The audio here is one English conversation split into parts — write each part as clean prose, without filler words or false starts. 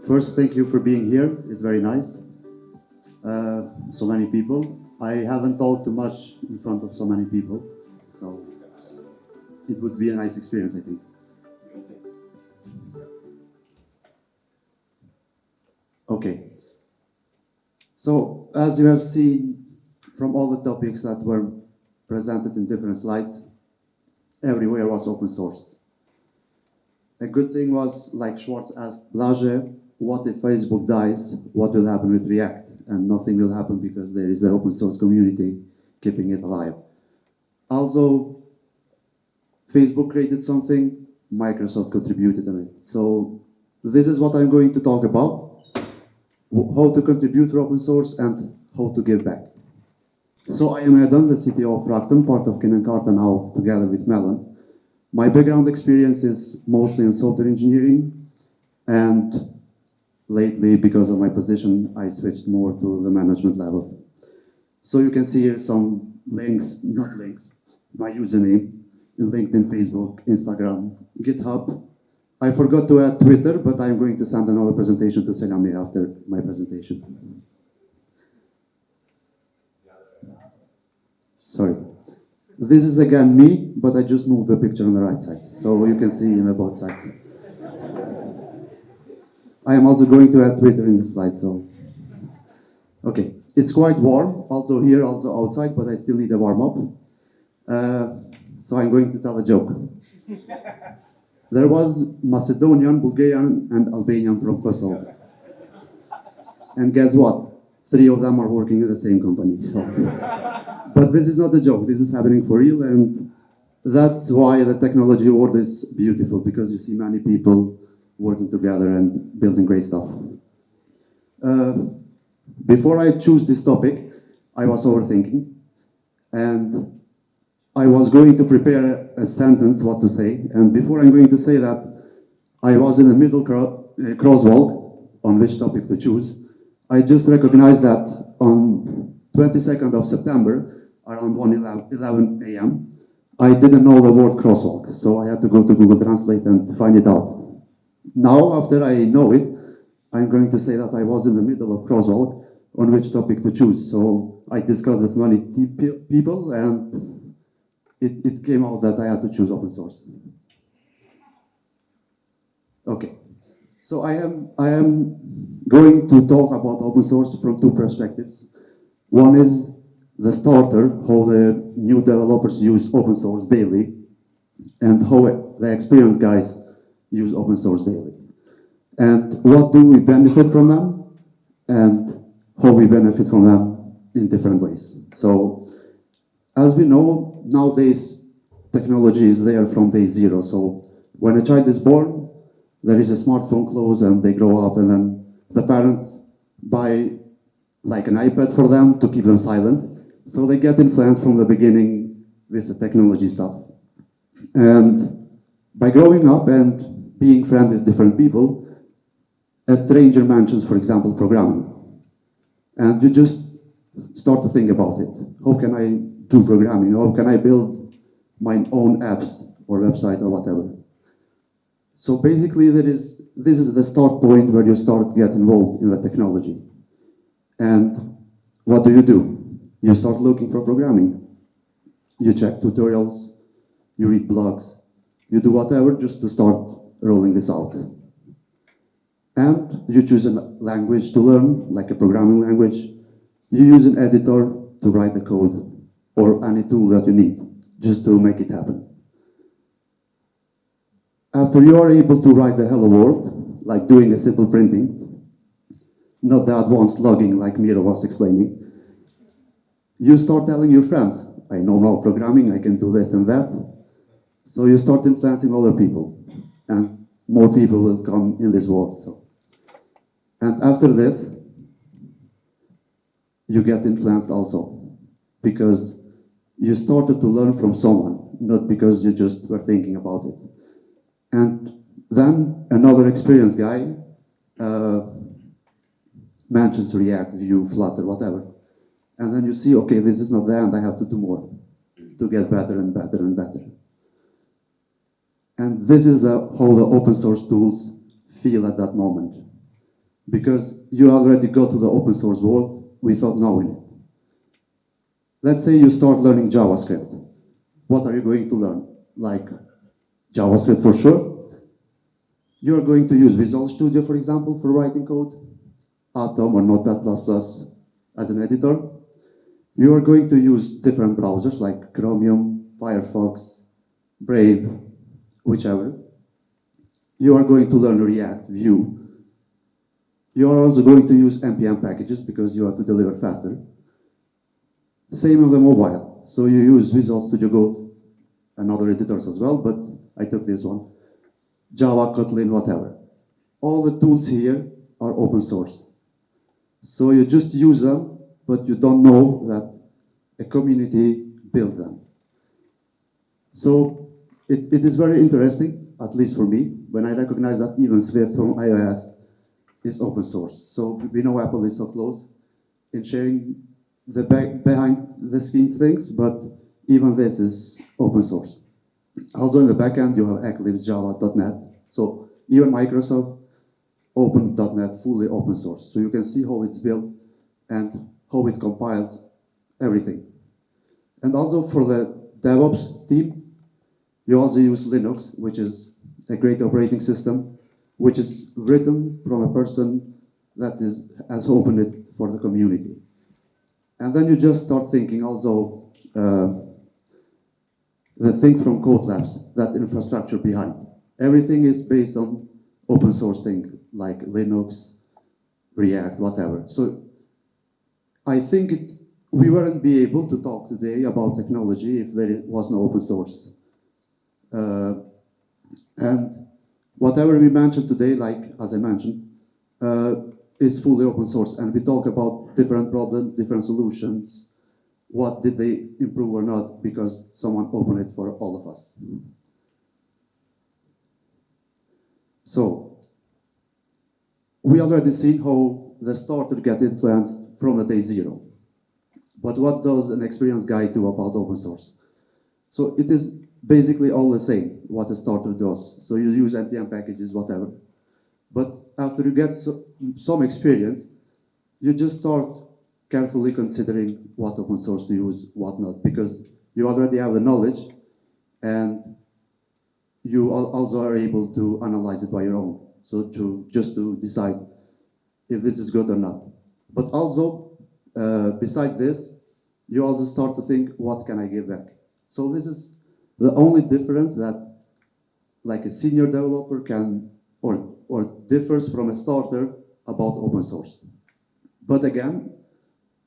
First, thank you for being here. It's very nice. So many people. I haven't talked too much in front of so many people, so it would be a nice experience, I think. Okay. So, as you have seen from all the topics that were presented in different slides, everywhere was open source. A good thing was, like Schwartz asked Blage, what if Facebook dies? What will happen with React? And nothing will happen because there is an open source community keeping it alive. Also, Facebook created something, Microsoft contributed to it. So this is what I'm going to talk about, how to contribute to open source and how to give back. So I am Eden, the CTO of Rakuten, part of Kin + Carta now together with Melon. My background experience is mostly in software engineering, and lately, because of my position, I switched more to the management level. So you can see here some links, not links, my username in LinkedIn, Facebook, Instagram, GitHub. I forgot to add Twitter, but I'm going to send another presentation to Selami after my presentation. Sorry. This is again me, but I just moved the picture on the right side, so you can see in the both sides. I am also going to add Twitter in the slide, so. Okay, it's quite warm, also here, also outside, but I still need a warm up. So I'm going to tell a joke. There was Macedonian, Bulgarian, and Albanian from Kosovo. And guess what? 3 of them are working in the same company. So. But this is not a joke, this is happening for real, and that's why the technology world is beautiful, because you see many people working together and building great stuff. Before I choose this topic, I was overthinking, and I was going to prepare a sentence, what to say, and before I'm going to say that, I was in the middle crosswalk on which topic to choose. I just recognized that on 22nd of September, around 11 a.m., I didn't know the word crosswalk, so I had to go to Google Translate and find it out. Now, after I know it, I'm going to say that I was in the middle of crosswalk on which topic to choose. So I discussed with many people, and it came out that I had to choose open source. Okay, so I am going to talk about open source from 2 perspectives. One is the starter, how the new developers use open source daily, and how the experienced guys use open source daily. And what do we benefit from them, and how we benefit from them in different ways. So, as we know, nowadays, technology is there from day 0. So, when a child is born, there is a smartphone close and they grow up, and then the parents buy like an iPad for them to keep them silent. So they get influenced from the beginning with the technology stuff. And by growing up and being friends with different people, a stranger mentions, for example, programming. And you just start to think about it. How can I do programming? How can I build my own apps or website or whatever? So basically, this is the start point where you start to get involved in the technology. And what do? You start looking for programming. You check tutorials, you read blogs, you do whatever just to start rolling this out. And you choose a language to learn, like a programming language. You use an editor to write the code, or any tool that you need, just to make it happen. After you are able to write the hello world, like doing a simple printing, not the advanced logging like Miro was explaining, you start telling your friends, I know now programming, I can do this and that. So you start influencing other people, and more people will come in this world. So. And after this, you get influenced also, because you started to learn from someone, not because you just were thinking about it. And then another experienced guy mentions React, Vue, Flutter, whatever. And then you see, okay, this is not there, and I have to do more to get better and better and better. And this is how the open source tools feel at that moment. because you already go to the open source world without knowing it. Let's say you start learning JavaScript. What are you going to learn? Like JavaScript for sure. You're going to use Visual Studio, for example, for writing code, Atom or Notepad++ as an editor. You are going to use different browsers like Chromium, Firefox, Brave, whichever. You are going to learn React, Vue. You are also going to use NPM packages because you have to deliver faster. Same on the mobile. So you use Visual Studio Code and other editors as well, but I took this one. Java, Kotlin, whatever. All the tools here are open source. So you just use them, but you don't know that a community built them. So it is very interesting, at least for me, when I recognize that even Swift from iOS is open source. So we know Apple is so close in sharing the behind the scenes things, but even this is open source. Also in the backend, you have Eclipse, Java, .NET. So even Microsoft opened .NET fully open source. So you can see how it's built and how it compiles everything. And also for the DevOps team, you also use Linux, which is a great operating system, which is written from a person that has opened it for the community. And then you just start thinking also the thing from Code Labs, that infrastructure behind. Everything is based on open source thing like Linux, React, whatever. So I think we wouldn't be able to talk today about technology if there was no open source. And whatever we mentioned today, like as I mentioned, is fully open source. And we talk about different problems, different solutions. What did they improve or not because someone opened it for all of us. So we already seen how the starter get influenced from the day zero. But what does an experienced guy do about open source? So it is basically all the same, what a starter does. So you use NPM packages, whatever. But after you get some experience, you just start carefully considering what open source to use, what not, because you already have the knowledge and you also are able to analyze it by your own. So just to decide if this is good or not. But also, beside this, you also start to think, what can I give back? So this is the only difference that like a senior developer can or differs from a starter about open source. But again,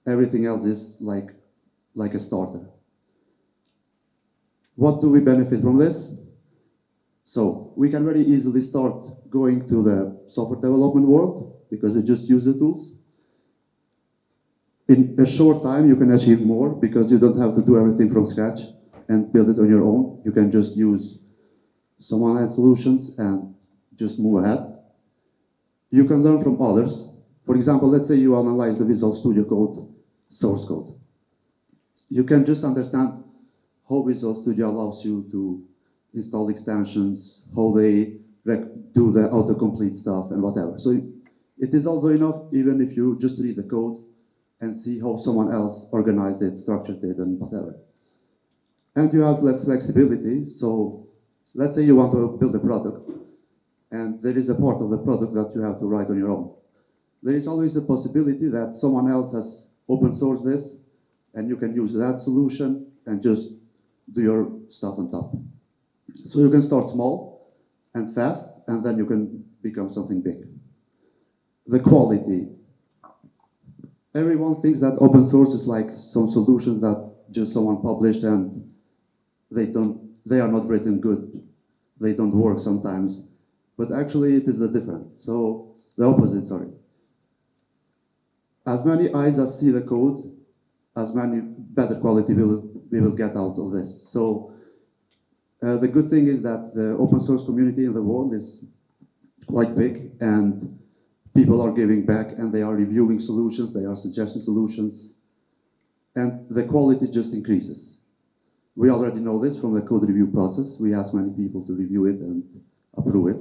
everything else is like a starter. What do we benefit from this? So we can very easily start going to the software development world because we just use the tools. In a short time, you can achieve more because you don't have to do everything from scratch and build it on your own. You can just use someone else's solutions and just move ahead. You can learn from others. For example, let's say you analyze the Visual Studio Code source code. You can just understand how Visual Studio allows you to install extensions, how they do the autocomplete stuff and whatever. So it is also enough even if you just read the code and see how someone else organized it, structured it, and whatever. And you have the flexibility. So let's say you want to build a product, and there is a part of the product that you have to write on your own. There is always a possibility that someone else has open sourced this, and you can use that solution and just do your stuff on top. So you can start small and fast, and then you can become something big. The quality. Everyone thinks that open source is like some solutions that just someone published and they are not written good. They don't work sometimes. But actually it is a different. So the opposite, sorry. As many eyes as see the code, as many better quality we will get out of this. So the good thing is that the open source community in the world is quite big, and people are giving back, and they are reviewing solutions, they are suggesting solutions, and the quality just increases. We already know this from the code review process. We ask many people to review it and approve it.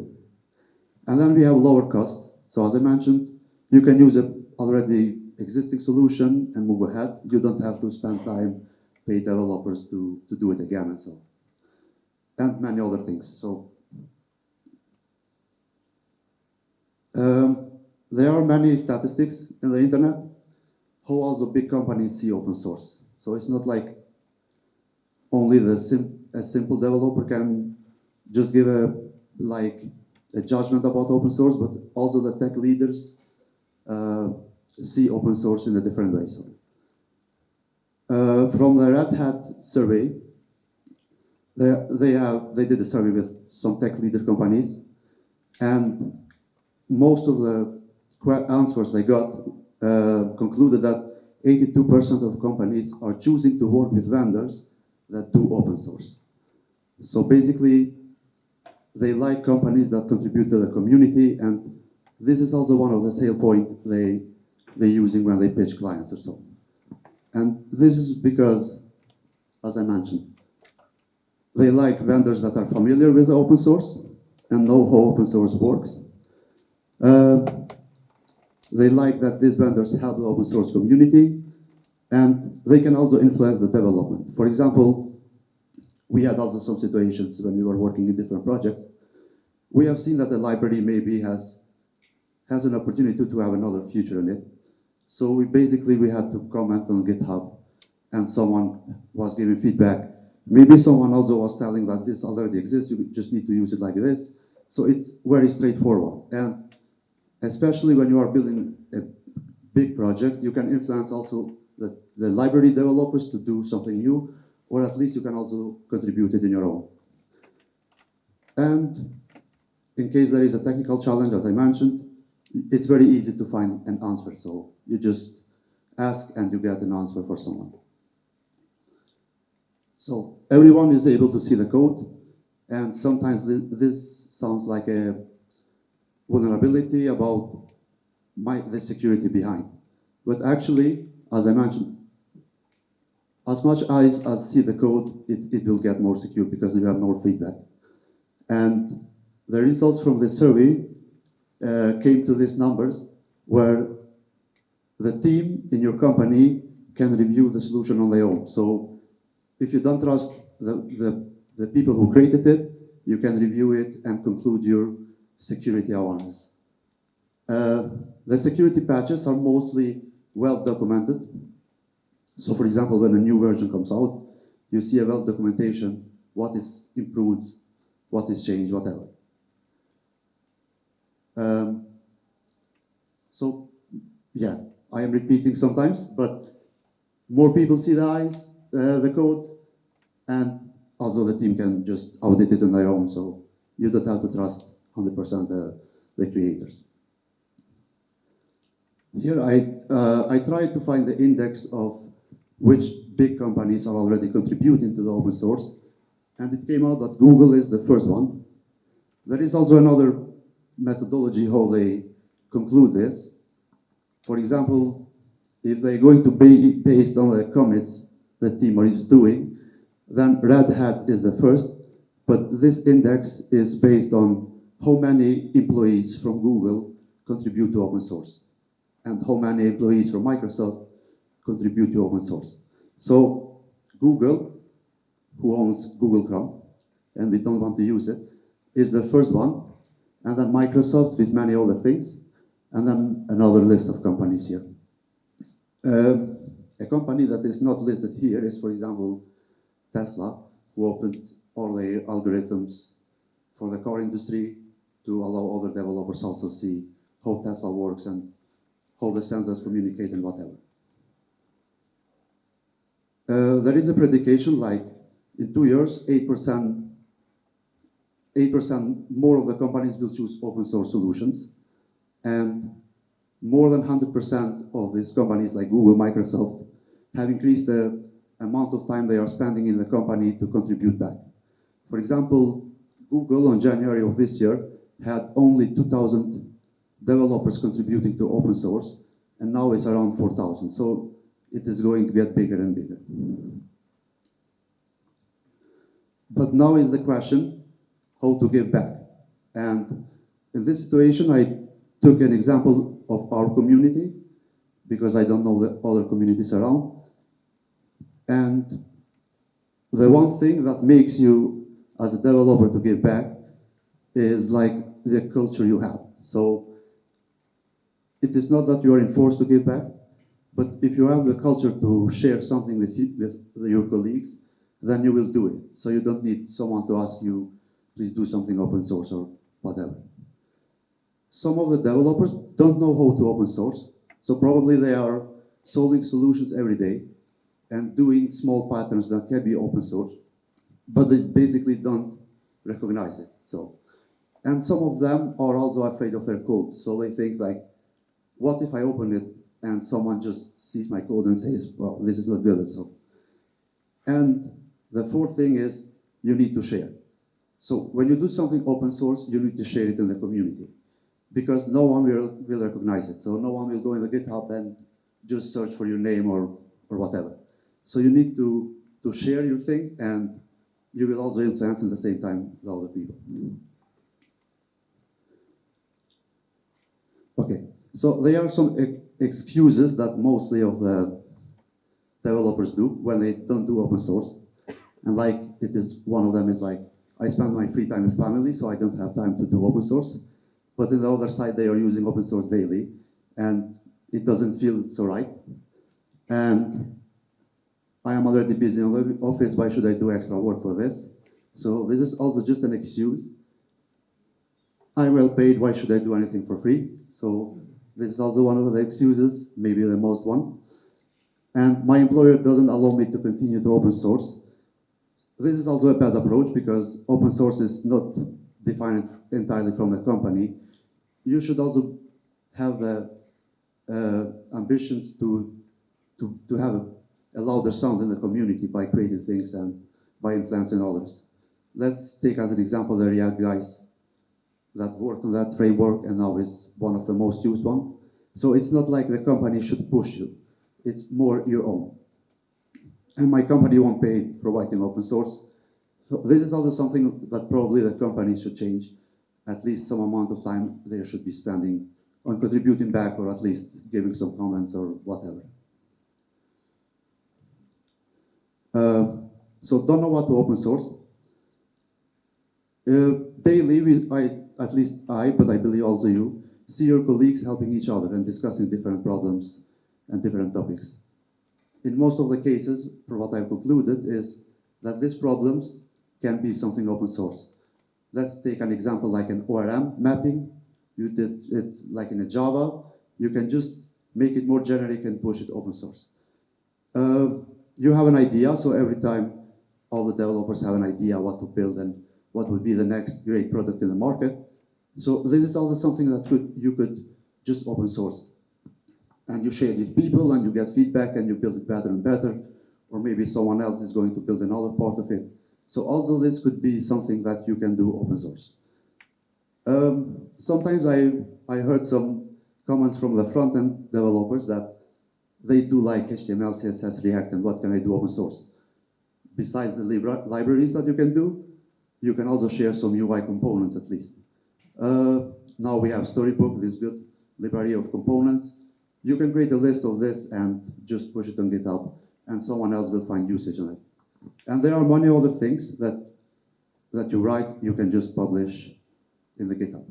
And then we have lower cost. So as I mentioned, You can use a already existing solution and move ahead. You don't have to spend time, pay developers to do it again and so on. And many other things. So there are many statistics in the internet how also big companies see open source. So it's not like only a simple developer can just give a judgment about open source, but also the tech leaders see open source in a different way. So, from the Red Hat survey, they did a survey with some tech leader companies, and most of the answers they got concluded that 82% of companies are choosing to work with vendors that do open source. So basically, they like companies that contribute to the community, and this is also one of the sale points they're using when they pitch clients or so. And this is because, as I mentioned, they like vendors that are familiar with open source and know how open source works. They like that these vendors help the open source community, and they can also influence the development. For example, we had also some situations when we were working in different projects. We have seen that the library maybe has an opportunity to have another feature in it. So we had to comment on GitHub, and someone was giving feedback. Maybe someone also was telling that this already exists, you just need to use it like this. So it's very straightforward. And especially when you are building a big project, you can influence also the library developers to do something new, or at least you can also contribute it in your own. And in case there is a technical challenge, as I mentioned, it's very easy to find an answer. So you just ask and you get an answer for someone. So everyone is able to see the code, and sometimes this sounds like a vulnerability about the security behind. But actually, as I mentioned, as much eyes as see the code, it will get more secure because you have more feedback. And the results from this survey came to these numbers where the team in your company can review the solution on their own. So if you don't trust the people who created it, you can review it and conclude your security awareness. The security patches are mostly well documented. So for example, when a new version comes out, you see a well documentation, what is improved, what is changed, whatever. So yeah, I am repeating sometimes, but more people see the code, and also the team can just audit it on their own, so you don't have to trust 100% the creators. Here I tried to find the index of which big companies are already contributing to the open source, and it came out that Google is the first one. There is also another methodology how they conclude this. For example, if they're going to be based on the commits the team is doing, then Red Hat is the first, but this index is based on how many employees from Google contribute to open source and how many employees from Microsoft contribute to open source. So Google, who owns Google Chrome, and we don't want to use it, is the first one, and then Microsoft with many other things, and then another list of companies here. A company that is not listed here is, for example, Tesla, who opened all their algorithms for the car industry to allow other developers also see how Tesla works and how the sensors communicate and whatever. There is a prediction like in 2 years, 8% more of the companies will choose open source solutions, and more than 100% of these companies like Google, Microsoft have increased the amount of time they are spending in the company to contribute back. For example, Google on January of this year had only 2,000 developers contributing to open source, and now it's around 4,000. So it is going to get bigger and bigger. But now is the question, how to give back? And in this situation, I took an example of our community, because I don't know the other communities around. And the one thing that makes you, as a developer, to give back is like the culture you have. So it is not that you are enforced to give back, but if you have the culture to share something with your colleagues, then you will do it. So you don't need someone to ask you, please do something open source or whatever. Some of the developers don't know how to open source, so probably they are solving solutions every day and doing small patterns that can be open source, but they basically don't recognize it. And some of them are also afraid of their code, so they think like, what if I open it and someone just sees my code and says, well, this is not good. And the fourth thing is, you need to share. So when you do something open source, you need to share it in the community, because no one will recognize it. So no one will go in the GitHub and just search for your name or whatever. So you need to share your thing, and you will also influence at the same time the other people. Okay, so there are some excuses that mostly of the developers do when they don't do open source. And like, one of them is like, I spend my free time with family, so I don't have time to do open source. But on the other side, they are using open source daily, and it doesn't feel so right. And I am already busy in the office, why should I do extra work for this? So this is also just an excuse. I'm well paid, why should I do anything for free? So this is also one of the excuses, maybe the most one. And my employer doesn't allow me to continue to open source. This is also a bad approach, because open source is not defined entirely from the company. You should also have the ambitions to have a louder sound in the community by creating things and by influencing others. Let's take as an example the React guys that worked on that framework and now is one of the most used one. So it's not like the company should push you. It's more your own. And my company won't pay for writing open source. So this is also something that probably the company should change. At least some amount of time they should be spending on contributing back, or at least giving some comments or whatever. So don't know what to open source. Daily, at least I, but I believe also you, see your colleagues helping each other and discussing different problems and different topics. In most of the cases, for what I've concluded, is that these problems can be something open source. Let's take an example like an ORM mapping. You did it like in a Java. You can just make it more generic and push it open source. You have an idea, so every time all the developers have an idea what to build and what would be the next great product in the market. So this is also something that you could just open source. And you share it with people and you get feedback and you build it better and better. Or maybe someone else is going to build another part of it. So also this could be something that you can do open source. Sometimes I heard some comments from the front-end developers that they do like HTML, CSS, React, and what can I do open source? Besides the libraries that you can do, you can also share some UI components at least. Now we have Storybook, this good library of components. You can create a list of this and just push it on GitHub, and someone else will find usage on it. And there are many other things that you write, you can just publish in the GitHub.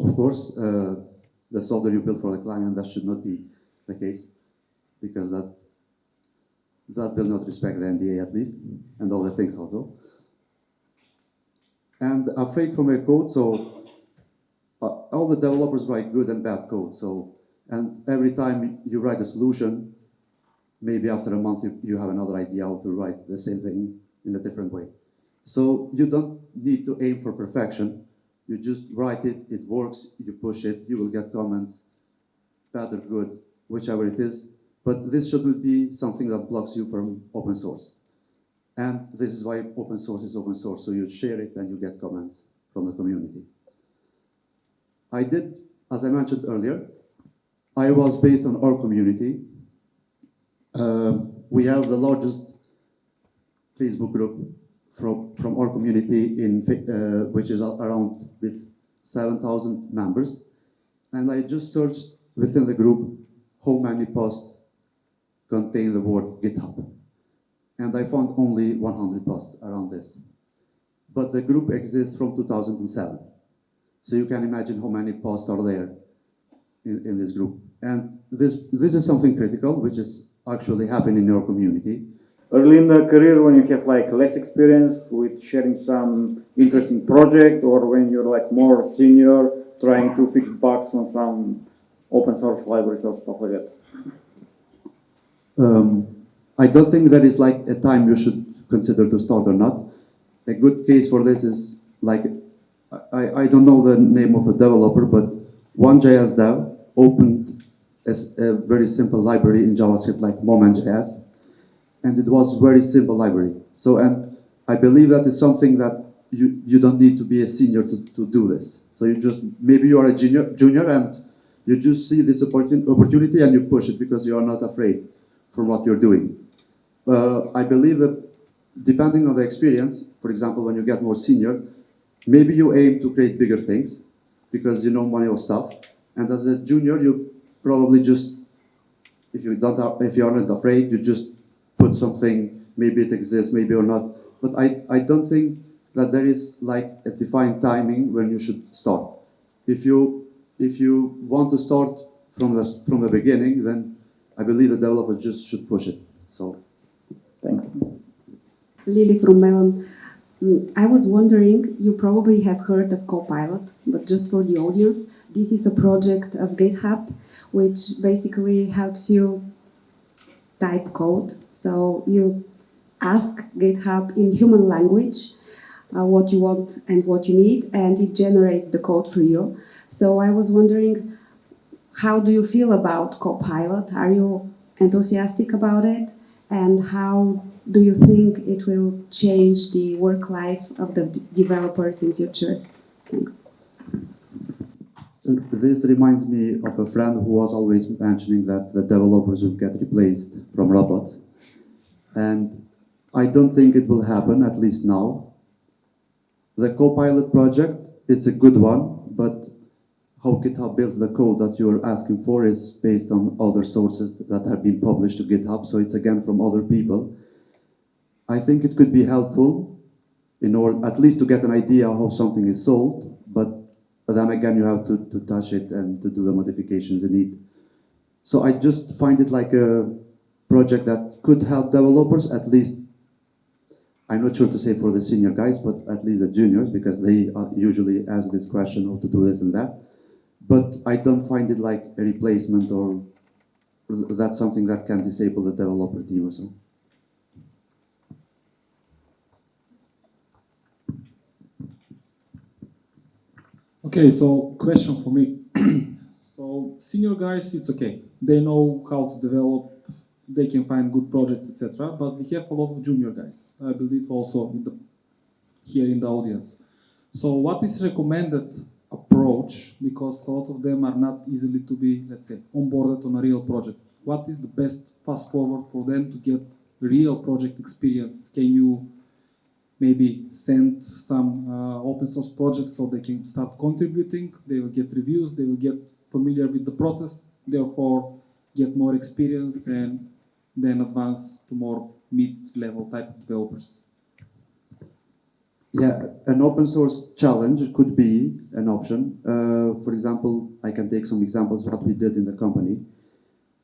Of course, the software you build for the client, that should not be the case, because that will not respect the NDA at least, and other things also. And afraid from your code, so all the developers write good and bad code. So, and every time you write a solution, maybe after a month you have another idea how to write the same thing in a different way. So you don't need to aim for perfection. You just write it, it works, you push it, you will get comments, bad or good, whichever it is. But this shouldn't be something that blocks you from open source. And this is why open source is open source, so you share it and you get comments from the community. I did, as I mentioned earlier, I was based on our community. We have the largest Facebook group from our community, which is around with 7,000 members. And I just searched within the group how many posts contain the word GitHub. And I found only 100 posts around this. But the group exists from 2007. So you can imagine how many posts are there in this group. And this is something critical, which is actually happening in your community. Early in the career, when you have like less experience with sharing some interesting project, or when you're like more senior, trying to fix bugs on some open source libraries or stuff like that. I don't think there is like a time you should consider to start or not. A good case for this is like, I don't know the name of the developer, but one.js dev opened a very simple library in JavaScript like Moment.js, and it was very simple library. So, and I believe that is something that you don't need to be a senior to do this. So you just, maybe you are a junior and you just see this opportunity and you push it because you are not afraid from what you're doing. I believe that depending on the experience, for example, when you get more senior, maybe you aim to create bigger things because you know more your stuff. And as a junior, you probably just, if you aren't afraid, you just put something, maybe it exists, maybe or not. But I don't think that there is like a defined timing when you should start. If you want to start from the beginning, then I believe the developer just should push it. So, Thanks. Lily from Melon. I was wondering, you probably have heard of Copilot, but just for the audience, this is a project of GitHub, which basically helps you type code. So you ask GitHub in human language what you want and what you need, and it generates the code for you. So I was wondering, how do you feel about Copilot? Are you enthusiastic about it? And how do you think it will change the work life of the developers in future? Thanks. this reminds me of a friend who was always mentioning that the developers will get replaced from robots. And I don't think it will happen, at least now. The Copilot project, it's a good one, but how GitHub builds the code that you're asking for is based on other sources that have been published to GitHub, so it's again from other people. I think it could be helpful in order at least to get an idea how something is solved, but then again you have to touch it and to do the modifications you need. So I just find it like a project that could help developers, at least. I'm not sure to say for the senior guys, but at least the juniors, because they usually ask this question, how to do this and that. But I don't find it like a replacement or that's something that can disable the developer team or so. Okay, so question for me. So senior guys, it's okay. They know how to develop, they can find good projects, etc. But we have a lot of junior guys, I believe also here in the audience. So what is recommended approach, because a lot of them are not easily to be, let's say, onboarded on a real project? What is the best fast forward for them to get real project experience? Can you maybe send some open source projects so they can start contributing? They will get reviews, they will get familiar with the process, therefore get more experience and then advance to more mid-level type of developers. Yeah, an open source challenge could be an option. For example, I can take some examples of what we did in the company.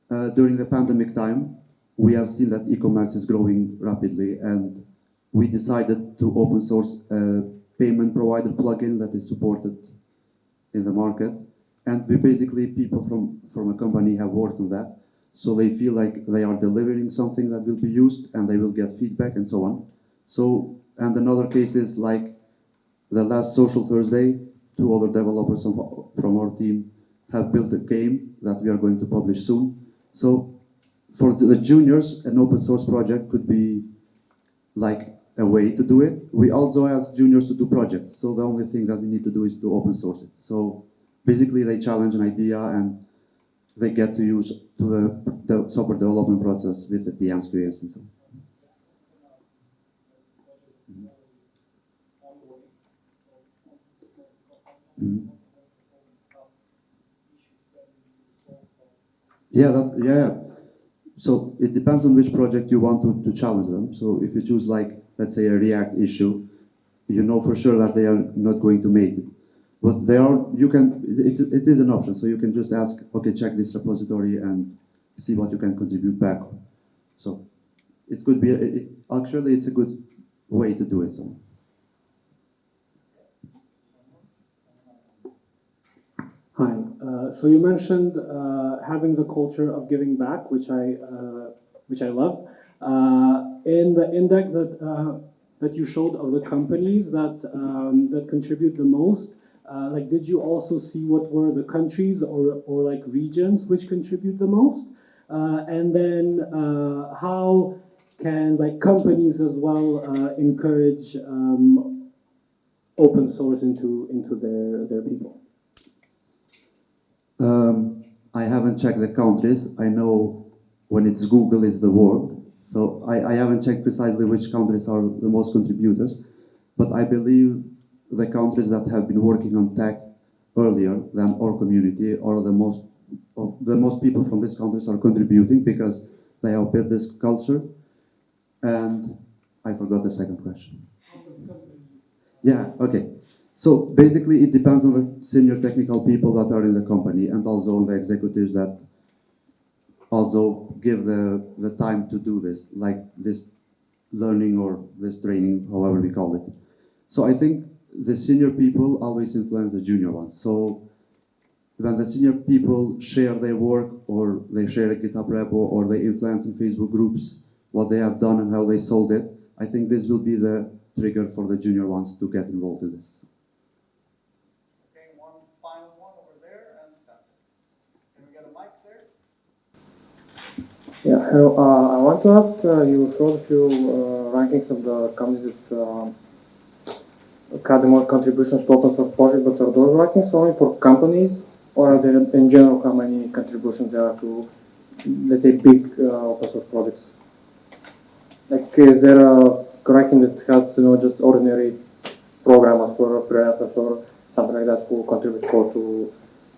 During the pandemic time, we have seen that e-commerce is growing rapidly, and we decided to open source a payment provider plugin that is supported in the market. And we basically, people from a company have worked on that. So they feel like they are delivering something that will be used and they will get feedback and so on. So, and another case is like the last Social Thursday, 2 other developers from our team have built a game that we are going to publish soon. So for the juniors, an open source project could be like a way to do it. We also ask juniors to do projects. So the only thing that we need to do is to open source it. So basically they challenge an idea and they get to use to the software development process with the PMs, QAs and so on. Yeah. So it depends on which project you want to challenge them. So if you choose like, let's say a React issue, you know for sure that they are not going to make it. But they are, it is an option. So you can just ask, okay, check this repository and see what you can contribute back. So it could be, actually it's a good way to do it. So. Hi. So you mentioned having the culture of giving back, which I love. In the index that you showed of the companies that contribute the most, like, did you also see what were the countries or like regions which contribute the most? And then how can like companies as well encourage open source into their people? I haven't checked the countries. I know when it's Google, it's the world. So I haven't checked precisely which countries are the most contributors. But I believe the countries that have been working on tech earlier than our community or the most people from these countries are contributing because they have built this culture. And I forgot the second question. Yeah, okay. So basically, it depends on the senior technical people that are in the company and also on the executives that also give the time to do this, like this learning or this training, however we call it. So I think the senior people always influence the junior ones. So when the senior people share their work or they share a GitHub repo or they influence in Facebook groups what they have done and how they sold it, I think this will be the trigger for the junior ones to get involved in this. One final one over there, and that's it. Can we get a mic there? Yeah, hello. I want to ask, you showed a few rankings of the companies that had the more contributions to open source projects, but are those rankings only for companies, or are there in general how many contributions there are to, let's say, big open source projects? Like, is there a ranking that has, just ordinary programmers or freelancers or something like that who contribute code to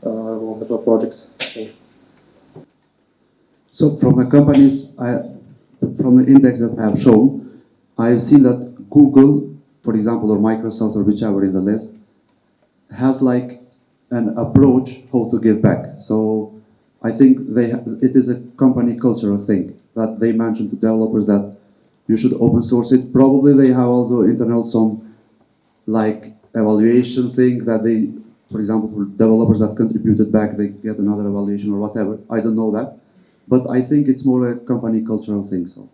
open source projects? So from the companies, from the index that I have shown, I have seen that Google, for example, or Microsoft or whichever in the list, has like an approach how to give back. So I think it is a company cultural thing that they mention to developers that you should open source it. Probably they have also internal some like evaluation thing that they, for example, for developers that contributed back, they get another evaluation or whatever. I don't know that. But I think it's more a company cultural thing. So.